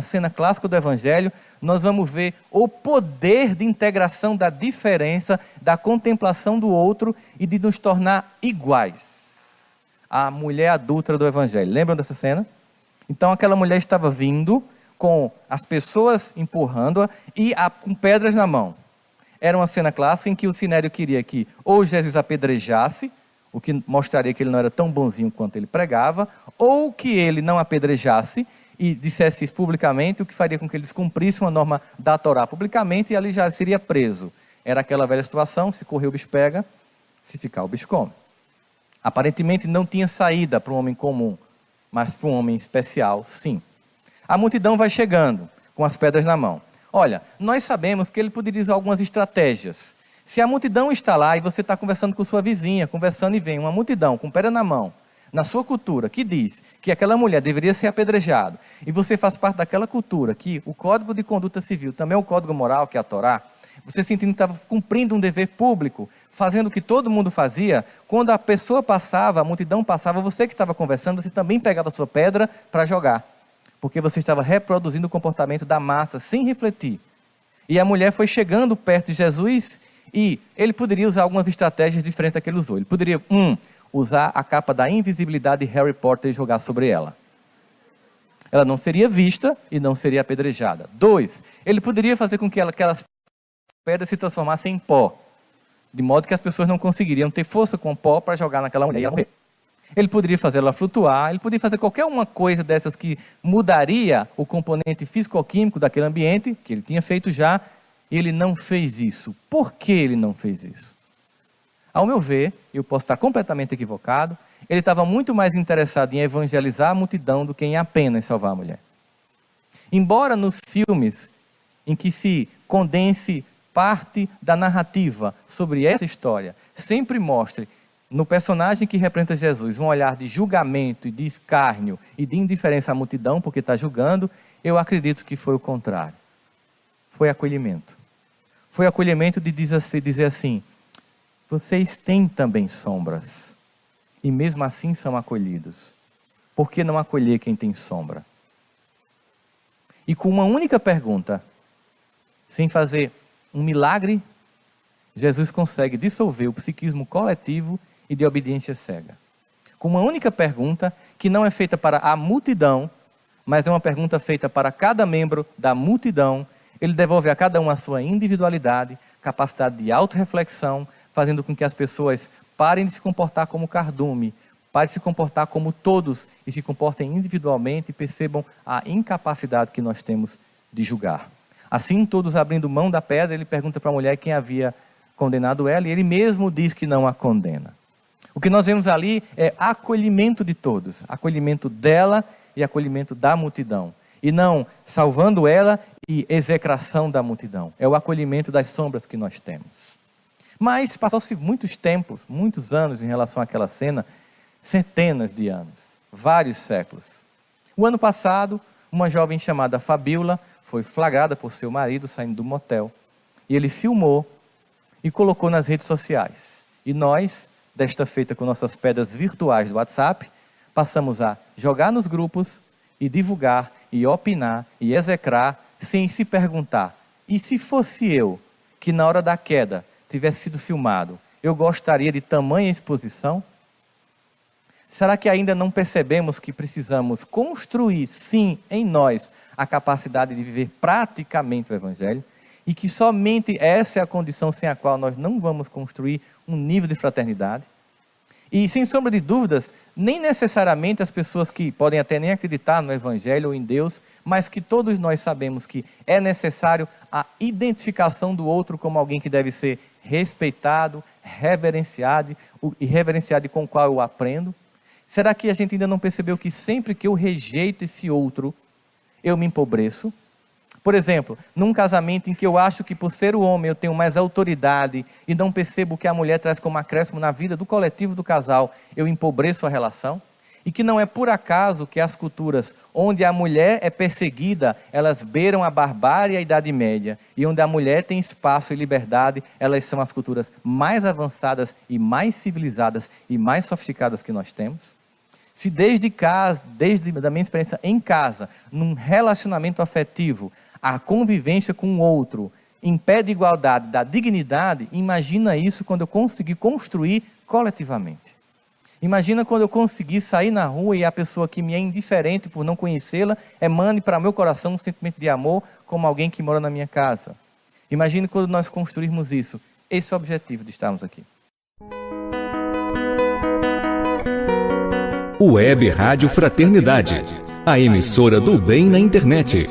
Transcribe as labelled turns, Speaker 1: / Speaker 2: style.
Speaker 1: cena clássica do Evangelho, nós vamos ver o poder de integração da diferença, da contemplação do outro e de nos tornar iguais. A mulher adúltera do Evangelho, lembram dessa cena? Então aquela mulher estava vindo com as pessoas empurrando-a e com pedras na mão. Era uma cena clássica em que o Sinédrio queria que ou Jesus apedrejasse, o que mostraria que ele não era tão bonzinho quanto ele pregava, ou que ele não apedrejasse e dissesse isso publicamente, o que faria com que eles cumprissem uma norma da Torá publicamente e ali já seria preso. Era aquela velha situação, se correr o bicho pega, se ficar o bicho come. Aparentemente não tinha saída para um homem comum, mas para um homem especial, sim. A multidão vai chegando, com as pedras na mão. Olha, nós sabemos que ele poderia usar algumas estratégias. Se a multidão está lá e você está conversando com sua vizinha, conversando e vem uma multidão com pedra na mão, na sua cultura, que diz que aquela mulher deveria ser apedrejada, e você faz parte daquela cultura, que o Código de Conduta Civil também é o Código Moral, que é a Torá, você sentindo que estava cumprindo um dever público, fazendo o que todo mundo fazia, quando a pessoa passava, a multidão passava, você que estava conversando, você também pegava a sua pedra para jogar, porque você estava reproduzindo o comportamento da massa, sem refletir. E a mulher foi chegando perto de Jesus, e ele poderia usar algumas estratégias diferentes da que ele usou. Ele poderia, usar a capa da invisibilidade de Harry Potter e jogar sobre ela. Ela não seria vista e não seria apedrejada. 2, ele poderia fazer com que aquelas pedras se transformassem em pó, de modo que as pessoas não conseguiriam ter força com pó para jogar naquela mulher e ela morrer. Ele poderia fazer ela flutuar, ele poderia fazer qualquer uma coisa dessas que mudaria o componente físico-químico daquele ambiente, que ele tinha feito já, e ele não fez isso. Por que ele não fez isso? Ao meu ver, eu posso estar completamente equivocado, ele estava muito mais interessado em evangelizar a multidão do que em apenas salvar a mulher. Embora nos filmes em que se condense parte da narrativa sobre essa história, sempre mostre no personagem que representa Jesus um olhar de julgamento, de escárnio e de indiferença à multidão, porque está julgando, eu acredito que foi o contrário. Foi acolhimento. Foi acolhimento de dizer assim, vocês têm também sombras, e mesmo assim são acolhidos. Por que não acolher quem tem sombra? E com uma única pergunta, sem fazer um milagre, Jesus consegue dissolver o psiquismo coletivo e de obediência cega. Com uma única pergunta, que não é feita para a multidão, mas é uma pergunta feita para cada membro da multidão, ele devolve a cada um a sua individualidade, capacidade de autorreflexão, fazendo com que as pessoas parem de se comportar como cardume, parem de se comportar como todos e se comportem individualmente e percebam a incapacidade que nós temos de julgar. Assim, todos abrindo mão da pedra, ele pergunta para a mulher quem havia condenado ela e ele mesmo diz que não a condena. O que nós vemos ali é acolhimento de todos, acolhimento dela e acolhimento da multidão. E não salvando ela e execração da multidão. É o acolhimento das sombras que nós temos. Mas passou-se muitos tempos, muitos anos em relação àquela cena, centenas de anos, vários séculos. O ano passado, uma jovem chamada Fabíola foi flagrada por seu marido saindo do motel. E ele filmou e colocou nas redes sociais. E nós, desta feita com nossas pedras virtuais do WhatsApp, passamos a jogar nos grupos e divulgar e opinar e execrar sem se perguntar, e se fosse eu, que na hora da queda tivesse sido filmado, eu gostaria de tamanha exposição? Será que ainda não percebemos que precisamos construir, sim, em nós, a capacidade de viver praticamente o Evangelho? E que somente essa é a condição sem a qual nós não vamos construir um nível de fraternidade? E, sem sombra de dúvidas, nem necessariamente as pessoas que podem até nem acreditar no Evangelho ou em Deus, mas que todos nós sabemos que é necessário a identificação do outro como alguém que deve ser respeitado, reverenciado e reverenciado e com o qual eu aprendo. Será que a gente ainda não percebeu que sempre que eu rejeito esse outro, eu me empobreço? Por exemplo, num casamento em que eu acho que por ser o homem eu tenho mais autoridade e não percebo o que a mulher traz como acréscimo na vida do coletivo do casal, eu empobreço a relação? E que não é por acaso que as culturas onde a mulher é perseguida, elas beiram a barbárie e a Idade Média, e onde a mulher tem espaço e liberdade, elas são as culturas mais avançadas e mais civilizadas e mais sofisticadas que nós temos? Se desde casa, desde a minha experiência em casa, num relacionamento afetivo, a convivência com o outro impede a igualdade da dignidade, imagina isso quando eu conseguir construir coletivamente. Imagina quando eu conseguir sair na rua e a pessoa que me é indiferente por não conhecê-la emane para meu coração um sentimento de amor como alguém que mora na minha casa. Imagine quando nós construirmos isso. Esse é o objetivo de estarmos aqui.
Speaker 2: Web Rádio Fraternidade, a emissora do bem na internet.